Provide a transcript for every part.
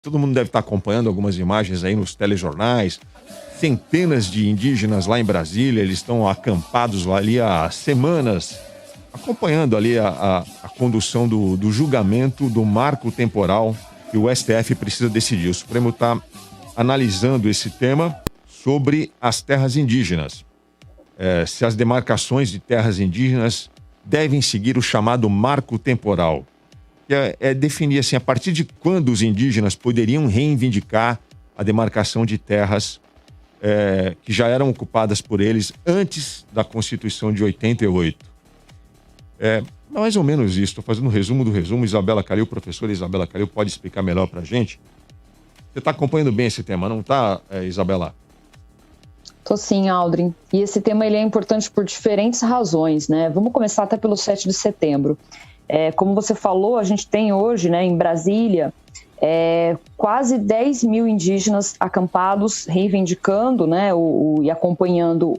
Todo mundo deve estar acompanhando algumas imagens aí nos telejornais. Centenas de indígenas lá em Brasília, eles estão acampados lá ali há semanas, acompanhando ali a condução do julgamento do marco temporal que o STF precisa decidir. O Supremo está analisando esse tema sobre as terras indígenas. Se as demarcações de terras indígenas devem seguir o chamado marco temporal. Que é definir assim, a partir de quando os indígenas poderiam reivindicar a demarcação de terras que já eram ocupadas por eles antes da Constituição de 88. Mais ou menos isso. Estou fazendo um resumo do resumo. Isabela Calil, professora Isabela Calil, pode explicar melhor para a gente? Você está acompanhando bem esse tema, não está, Isabela? Tô sim, Aldrin. E esse tema ele é importante por diferentes razões, né? Vamos começar até pelo 7 de setembro. Como você falou, a gente tem hoje, né, em Brasília, quase 10 mil indígenas acampados reivindicando, né, e acompanhando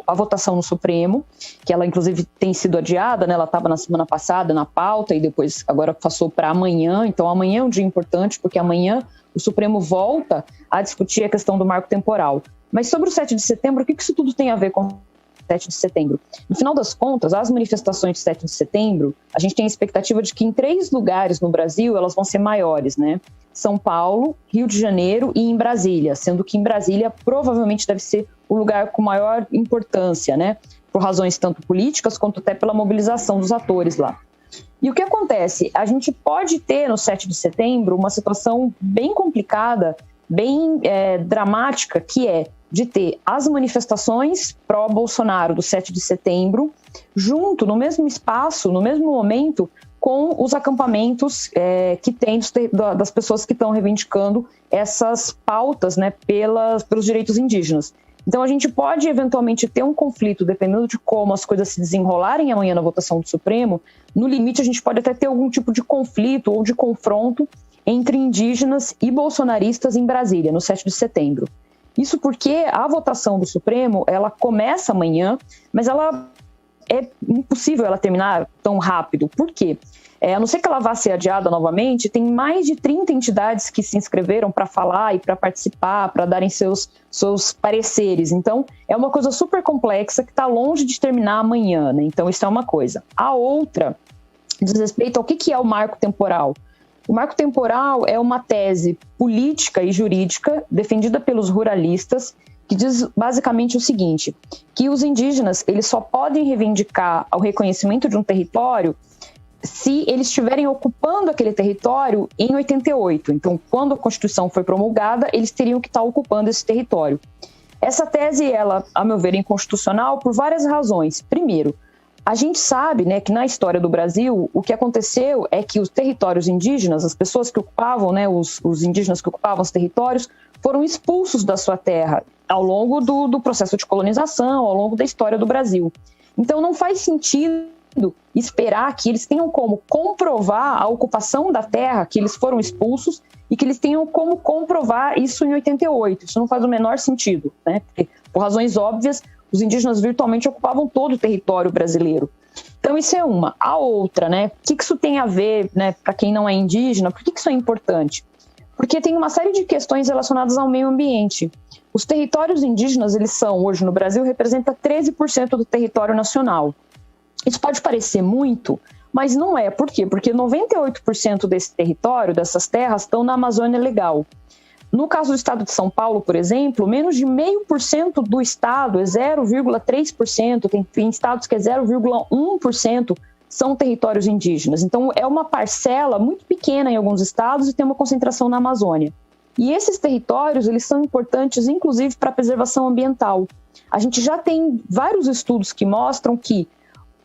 a votação no Supremo, que ela inclusive tem sido adiada, né, ela estava na semana passada na pauta e depois agora passou para amanhã. Então amanhã é um dia importante porque amanhã o Supremo volta a discutir a questão do marco temporal. Mas sobre o 7 de setembro, o que isso tudo tem a ver com o 7 de setembro? No final das contas, as manifestações de 7 de setembro, a gente tem a expectativa de que em 3 lugares no Brasil elas vão ser maiores, né? São Paulo, Rio de Janeiro e em Brasília, sendo que em Brasília provavelmente deve ser o lugar com maior importância, né? Por razões tanto políticas quanto até pela mobilização dos atores lá. E o que acontece? A gente pode ter no 7 de setembro uma situação bem complicada, bem dramática, que é de ter as manifestações pró-Bolsonaro do 7 de setembro, junto, no mesmo espaço, no mesmo momento, com os acampamentos que tem das pessoas que estão reivindicando essas pautas, né, pelos direitos indígenas. Então a gente pode eventualmente ter um conflito, dependendo de como as coisas se desenrolarem amanhã na votação do Supremo. No limite a gente pode até ter algum tipo de conflito ou de confronto entre indígenas e bolsonaristas em Brasília, no 7 de setembro. Isso porque a votação do Supremo, ela começa amanhã, mas é impossível ela terminar tão rápido. Por quê? A não ser que ela vá ser adiada novamente, tem mais de 30 entidades que se inscreveram para falar e para participar, para darem seus pareceres. Então, é uma coisa super complexa que está longe de terminar amanhã, né? Então, isso é uma coisa. A outra diz respeito ao que é o marco temporal. O marco temporal é uma tese política e jurídica defendida pelos ruralistas que diz basicamente o seguinte, que os indígenas eles só podem reivindicar o reconhecimento de um território se eles estiverem ocupando aquele território em 88. Então, quando a Constituição foi promulgada, eles teriam que estar ocupando esse território. Essa tese, ela, a meu ver, é inconstitucional por várias razões. Primeiro, a gente sabe, né, que na história do Brasil, o que aconteceu é que os territórios indígenas, as pessoas que ocupavam, né, os indígenas que ocupavam os territórios, foram expulsos da sua terra ao longo do processo de colonização, ao longo da história do Brasil. Então não faz sentido esperar que eles tenham como comprovar a ocupação da terra, que eles foram expulsos, e que eles tenham como comprovar isso em 88. Isso não faz o menor sentido, né? Porque, por razões óbvias, os indígenas virtualmente ocupavam todo o território brasileiro. Então, isso é uma. A outra, né? O que isso tem a ver, né, para quem não é indígena? Por que isso é importante? Porque tem uma série de questões relacionadas ao meio ambiente. Os territórios indígenas, eles são, hoje no Brasil, representa 13% do território nacional. Isso pode parecer muito, mas não é. Por quê? Porque 98% desse território, dessas terras, estão na Amazônia Legal. No caso do estado de São Paulo, por exemplo, menos de 0,5% do estado, é 0,3%, tem estados que é 0,1%, são territórios indígenas. Então, é uma parcela muito pequena em alguns estados e tem uma concentração na Amazônia. E esses territórios, eles são importantes, inclusive, para a preservação ambiental. A gente já tem vários estudos que mostram que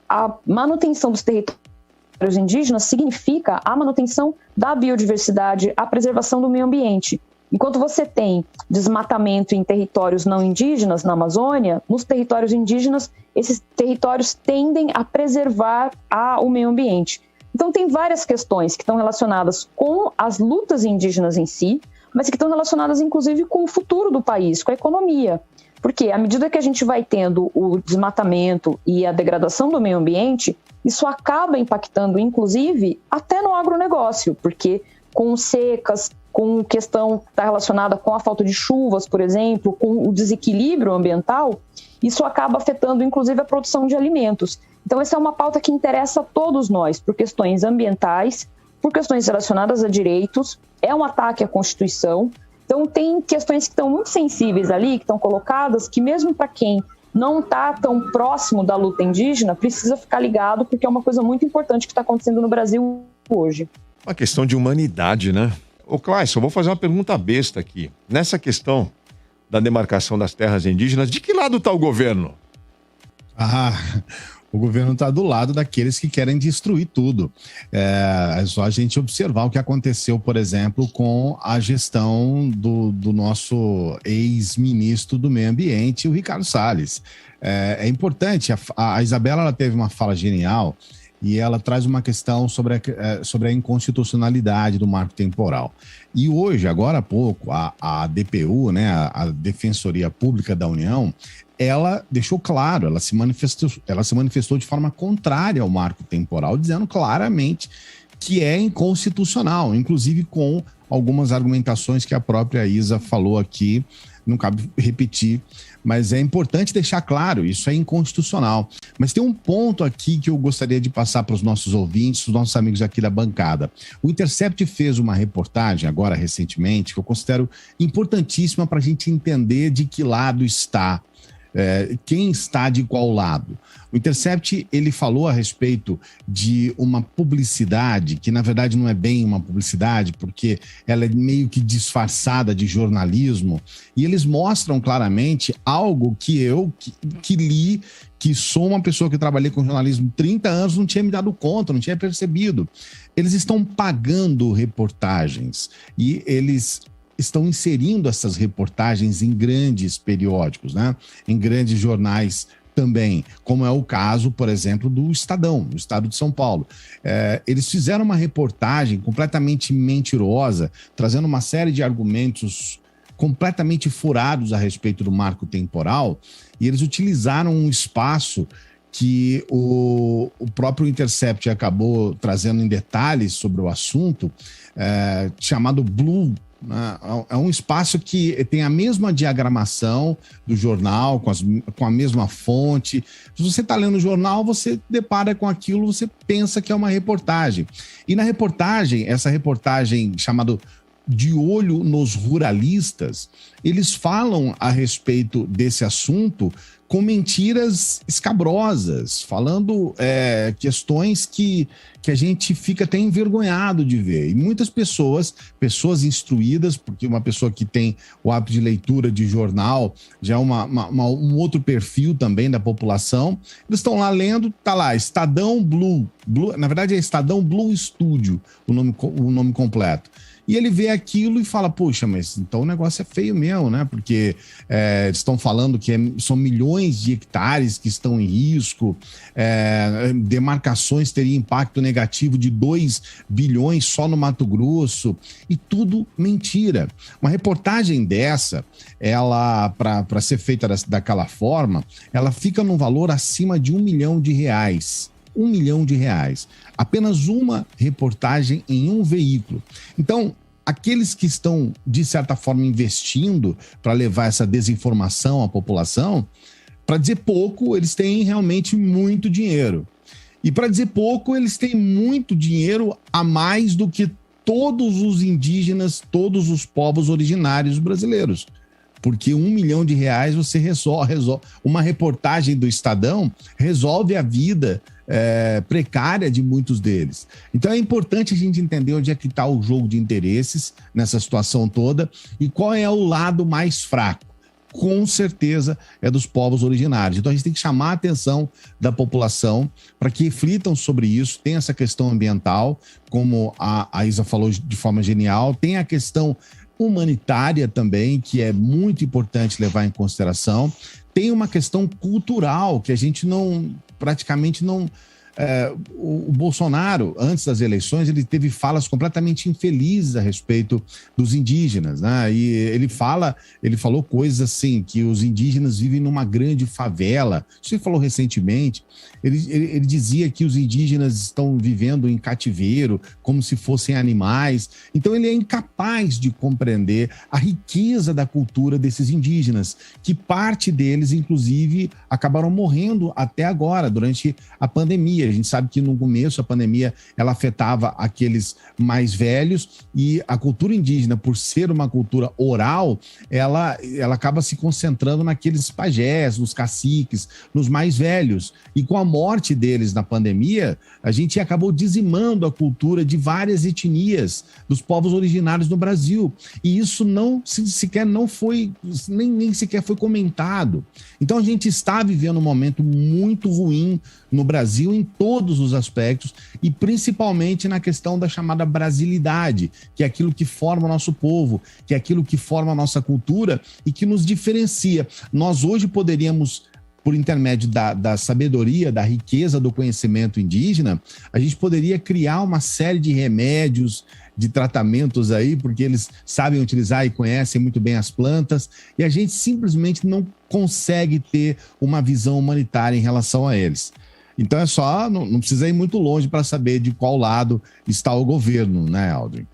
a manutenção dos territórios indígenas significa a manutenção da biodiversidade, a preservação do meio ambiente. Enquanto você tem desmatamento em territórios não indígenas, na Amazônia, nos territórios indígenas, esses territórios tendem a preservar o meio ambiente. Então, tem várias questões que estão relacionadas com as lutas indígenas em si, mas que estão relacionadas, inclusive, com o futuro do país, com a economia. Porque, à medida que a gente vai tendo o desmatamento e a degradação do meio ambiente, isso acaba impactando, inclusive, até no agronegócio, porque com secas, com questão que está relacionada com a falta de chuvas, por exemplo, com o desequilíbrio ambiental, isso acaba afetando, inclusive, a produção de alimentos. Então, essa é uma pauta que interessa a todos nós, por questões ambientais, por questões relacionadas a direitos, é um ataque à Constituição. Então, tem questões que estão muito sensíveis ali, que estão colocadas, que mesmo para quem não está tão próximo da luta indígena, precisa ficar ligado, porque é uma coisa muito importante que está acontecendo no Brasil hoje. Uma questão de humanidade, né? Ô, Clayson, eu vou fazer uma pergunta besta aqui. Nessa questão da demarcação das terras indígenas, de que lado está o governo? O governo está do lado daqueles que querem destruir tudo. É só a gente observar o que aconteceu, por exemplo, com a gestão do nosso ex-ministro do Meio Ambiente, o Ricardo Salles. É importante, a Isabela ela teve uma fala genial e ela traz uma questão sobre a inconstitucionalidade do marco temporal. E hoje, agora há pouco, a DPU, né, a Defensoria Pública da União, ela deixou claro, ela se manifestou de forma contrária ao marco temporal, dizendo claramente que é inconstitucional, inclusive com algumas argumentações que a própria Isa falou aqui, não cabe repetir, mas é importante deixar claro, isso é inconstitucional. Mas tem um ponto aqui que eu gostaria de passar para os nossos ouvintes, os nossos amigos aqui da bancada. O Intercept fez uma reportagem agora recentemente, que eu considero importantíssima para a gente entender de que lado está. Quem está de qual lado. O Intercept, ele falou a respeito de uma publicidade, que na verdade não é bem uma publicidade, porque ela é meio que disfarçada de jornalismo, e eles mostram claramente algo que eu, que li, que sou uma pessoa que trabalhei com jornalismo 30 anos, não tinha me dado conta, não tinha percebido. Eles estão pagando reportagens, e eles estão inserindo essas reportagens em grandes periódicos, né? Em grandes jornais também, como é o caso, por exemplo, do Estadão, do Estado de São Paulo. Eles fizeram uma reportagem completamente mentirosa, trazendo uma série de argumentos completamente furados a respeito do marco temporal, e eles utilizaram um espaço que o próprio Intercept acabou trazendo em detalhes sobre o assunto, chamado Blue. É um espaço que tem a mesma diagramação do jornal, com a mesma fonte. Se você está lendo o jornal, você depara com aquilo, você pensa que é uma reportagem. E na reportagem, essa reportagem chamada De Olho nos Ruralistas, eles falam a respeito desse assunto com mentiras escabrosas, falando questões que a gente fica até envergonhado de ver. E muitas pessoas instruídas, porque uma pessoa que tem o hábito de leitura de jornal já é um outro perfil também da população, eles estão lá lendo, tá lá, Estadão Blue, na verdade é Estadão Blue Studio, o nome completo. E ele vê aquilo e fala, poxa, mas então o negócio é feio mesmo, né? Porque eles estão falando que são milhões de hectares que estão em risco, demarcações teriam impacto negativo de 2 bilhões só no Mato Grosso, e tudo mentira. Uma reportagem dessa, ela, para ser feita daquela forma, ela fica num valor acima de R$1 milhão. R$1 milhão. Apenas uma reportagem em um veículo. Então, aqueles que estão, de certa forma, investindo para levar essa desinformação à população, para dizer pouco, eles têm realmente muito dinheiro. E para dizer pouco, eles têm muito dinheiro a mais do que todos os indígenas, todos os povos originários brasileiros. Porque R$1 milhão você resolve. Uma reportagem do Estadão resolve a vida precária de muitos deles. Então é importante a gente entender onde é que está o jogo de interesses nessa situação toda e qual é o lado mais fraco. Com certeza é dos povos originários. Então a gente tem que chamar a atenção da população para que reflitam sobre isso. Tem essa questão ambiental, como a Isa falou de forma genial, tem a questão humanitária também, que é muito importante levar em consideração. Tem uma questão cultural que a gente praticamente não o Bolsonaro, antes das eleições, ele teve falas completamente infelizes a respeito dos indígenas, né? E ele falou coisas assim, que os indígenas vivem numa grande favela. Isso ele falou recentemente. Ele dizia que os indígenas estão vivendo em cativeiro, como se fossem animais. Então ele é incapaz de compreender a riqueza da cultura desses indígenas, que parte deles, inclusive, acabaram morrendo até agora, durante a pandemia. A gente sabe que no começo a pandemia ela afetava aqueles mais velhos, e a cultura indígena, por ser uma cultura oral, ela acaba se concentrando naqueles pajés, nos caciques, nos mais velhos. E com a morte deles na pandemia, a gente acabou dizimando a cultura de várias etnias dos povos originários no Brasil. E isso nem sequer foi comentado. Então a gente está vivendo um momento muito ruim no Brasil em todos os aspectos, e principalmente na questão da chamada brasilidade, que é aquilo que forma o nosso povo, que é aquilo que forma a nossa cultura e que nos diferencia. Nós hoje poderíamos, por intermédio da sabedoria, da riqueza do conhecimento indígena, a gente poderia criar uma série de remédios, de tratamentos aí, porque eles sabem utilizar e conhecem muito bem as plantas, e a gente simplesmente não consegue ter uma visão humanitária em relação a eles. Então é só, não precisa ir muito longe para saber de qual lado está o governo, né, Aldrin?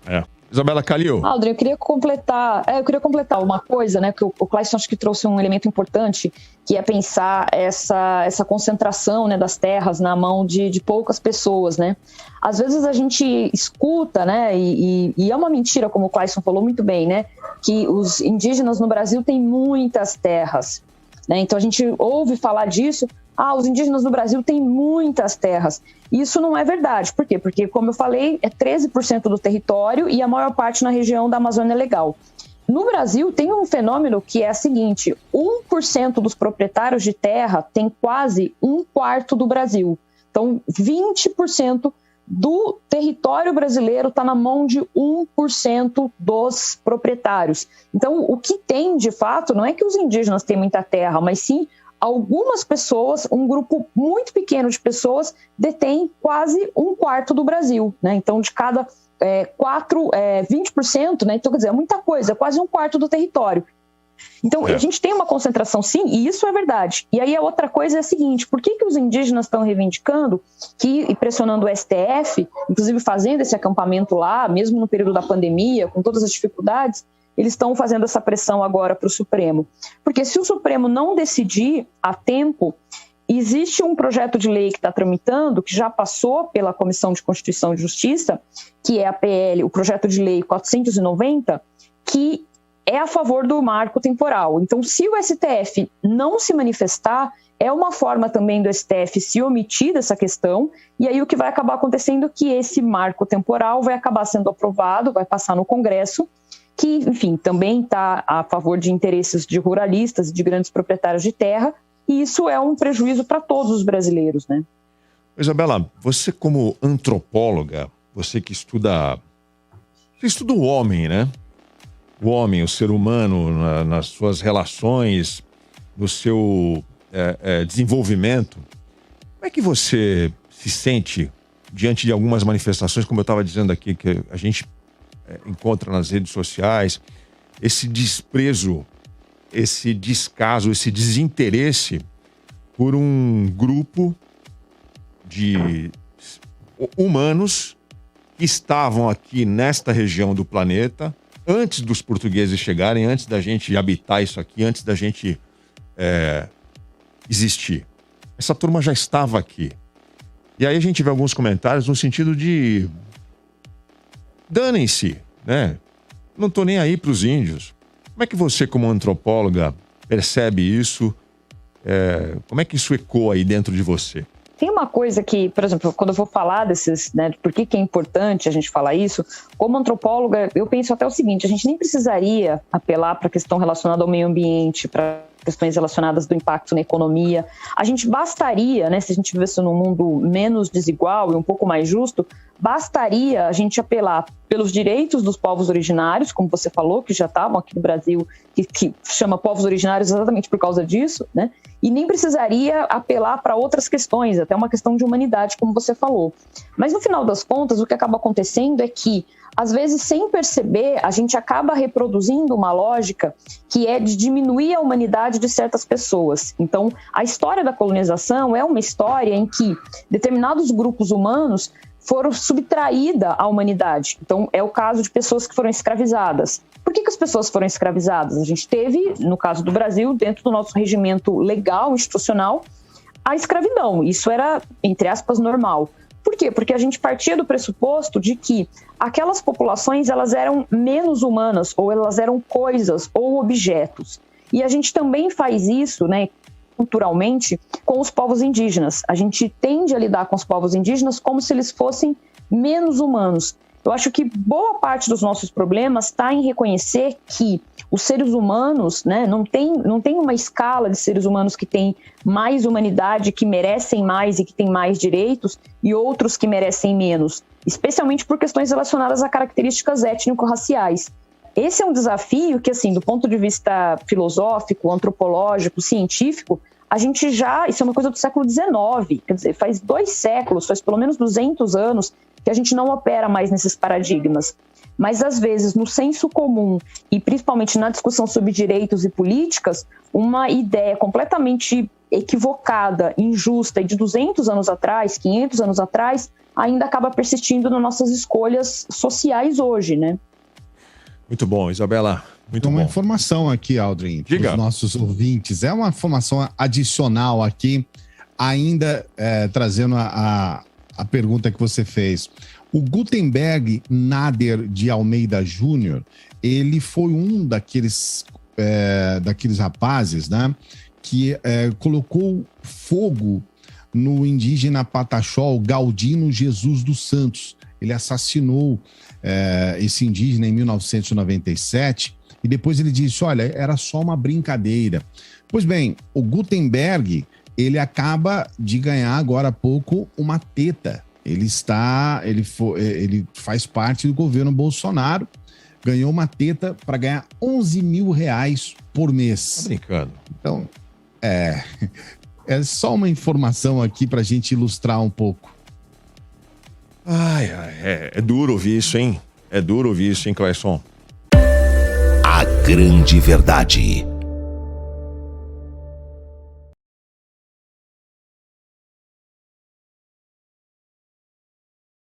Isabela Calil. Aldrin, eu queria completar uma coisa, né, que o Clayson acho que trouxe um elemento importante, que é pensar essa concentração, né, das terras na mão de poucas pessoas, né. Às vezes a gente escuta, né, e é uma mentira, como o Clayson falou muito bem, né, que os indígenas no Brasil têm muitas terras, né, então a gente ouve falar disso. Os indígenas no Brasil têm muitas terras. Isso não é verdade. Por quê? Porque, como eu falei, é 13% do território e a maior parte na região da Amazônia Legal. No Brasil, tem um fenômeno que é o seguinte: 1% dos proprietários de terra tem quase 1/4 do Brasil. Então, 20% do território brasileiro está na mão de 1% dos proprietários. Então, o que tem, de fato, não é que os indígenas têm muita terra, mas sim algumas pessoas, um grupo muito pequeno de pessoas, detém quase 1/4 do Brasil, né? Então, de cada 20%, né? Então, quer dizer, é muita coisa, é quase 1/4 do território. Então, a gente tem uma concentração, sim, e isso é verdade. E aí a outra coisa é a seguinte: por que os indígenas estão reivindicando e pressionando o STF, inclusive fazendo esse acampamento lá, mesmo no período da pandemia, com todas as dificuldades? Eles estão fazendo essa pressão agora para o Supremo. Porque se o Supremo não decidir a tempo, existe um projeto de lei que está tramitando, que já passou pela Comissão de Constituição e Justiça, que é a PL, o projeto de lei 490, que é a favor do marco temporal. Então, se o STF não se manifestar, é uma forma também do STF se omitir dessa questão, e aí o que vai acabar acontecendo é que esse marco temporal vai acabar sendo aprovado, vai passar no Congresso, que, enfim, também está a favor de interesses de ruralistas e de grandes proprietários de terra, e isso é um prejuízo para todos os brasileiros, né? Isabela, você como antropóloga, você que estuda o homem, né? O homem, o ser humano, nas suas relações, no seu desenvolvimento, como é que você se sente diante de algumas manifestações, como eu estava dizendo aqui, que a gente encontra nas redes sociais, esse desprezo, esse descaso, esse desinteresse por um grupo de humanos que estavam aqui nesta região do planeta antes dos portugueses chegarem, antes da gente habitar isso aqui, antes da gente existir. Essa turma já estava aqui. E aí a gente vê alguns comentários no sentido de danem-se, né? Não tô nem aí para os índios. Como é que você, como antropóloga, percebe isso? Como é que isso ecoa aí dentro de você? Tem uma coisa que, por exemplo, quando eu vou falar desses, né, por que é importante a gente falar isso, como antropóloga, eu penso até o seguinte: a gente nem precisaria apelar para a questão relacionada ao meio ambiente, para questões relacionadas do impacto na economia. A gente bastaria, né, se a gente vivesse num mundo menos desigual e um pouco mais justo, bastaria a gente apelar pelos direitos dos povos originários, como você falou, que já estavam aqui no Brasil, que chama povos originários exatamente por causa disso, né? E nem precisaria apelar para outras questões, até uma questão de humanidade, como você falou. Mas no final das contas, o que acaba acontecendo é que, às vezes, sem perceber, a gente acaba reproduzindo uma lógica que é de diminuir a humanidade de certas pessoas. Então, a história da colonização é uma história em que determinados grupos humanos foram subtraídas à humanidade. Então, é o caso de pessoas que foram escravizadas. Por que as pessoas foram escravizadas? A gente teve, no caso do Brasil, dentro do nosso regimento legal, institucional, a escravidão. Isso era, entre aspas, normal. Por quê? Porque a gente partia do pressuposto de que aquelas populações elas eram menos humanas, ou elas eram coisas ou objetos. E a gente também faz isso, né, culturalmente, com os povos indígenas. A gente tende a lidar com os povos indígenas como se eles fossem menos humanos. Eu acho que boa parte dos nossos problemas está em reconhecer que os seres humanos, né, não tem uma escala de seres humanos que têm mais humanidade, que merecem mais e que têm mais direitos, e outros que merecem menos, especialmente por questões relacionadas a características étnico-raciais. Esse é um desafio que, assim, do ponto de vista filosófico, antropológico, científico, a gente já... Isso é uma coisa do século XIX, quer dizer, faz 2 séculos, faz pelo menos 200 anos que a gente não opera mais nesses paradigmas. Mas, às vezes, no senso comum e principalmente na discussão sobre direitos e políticas, uma ideia completamente equivocada, injusta e de 200 anos atrás, 500 anos atrás, ainda acaba persistindo nas nossas escolhas sociais hoje, né? Muito bom, Isabela. Muito bom. Uma informação aqui, Aldrin, para os nossos ouvintes. É uma informação adicional aqui, ainda trazendo a pergunta que você fez. O Gutenberg Nader de Almeida Júnior, ele foi um daqueles rapazes, né, que colocou fogo no indígena Pataxó, Galdino Jesus dos Santos. Ele assassinou esse indígena em 1997 e depois ele disse, olha, era só uma brincadeira. Pois bem, o Gutenberg, ele acaba de ganhar agora há pouco uma teta. Ele faz parte do governo Bolsonaro, ganhou uma teta para ganhar R$11 mil por mês. Tá brincando. Então, é só uma informação aqui para a gente ilustrar um pouco. É duro ouvir isso, hein? É duro ouvir isso, hein, Clayson? A grande verdade.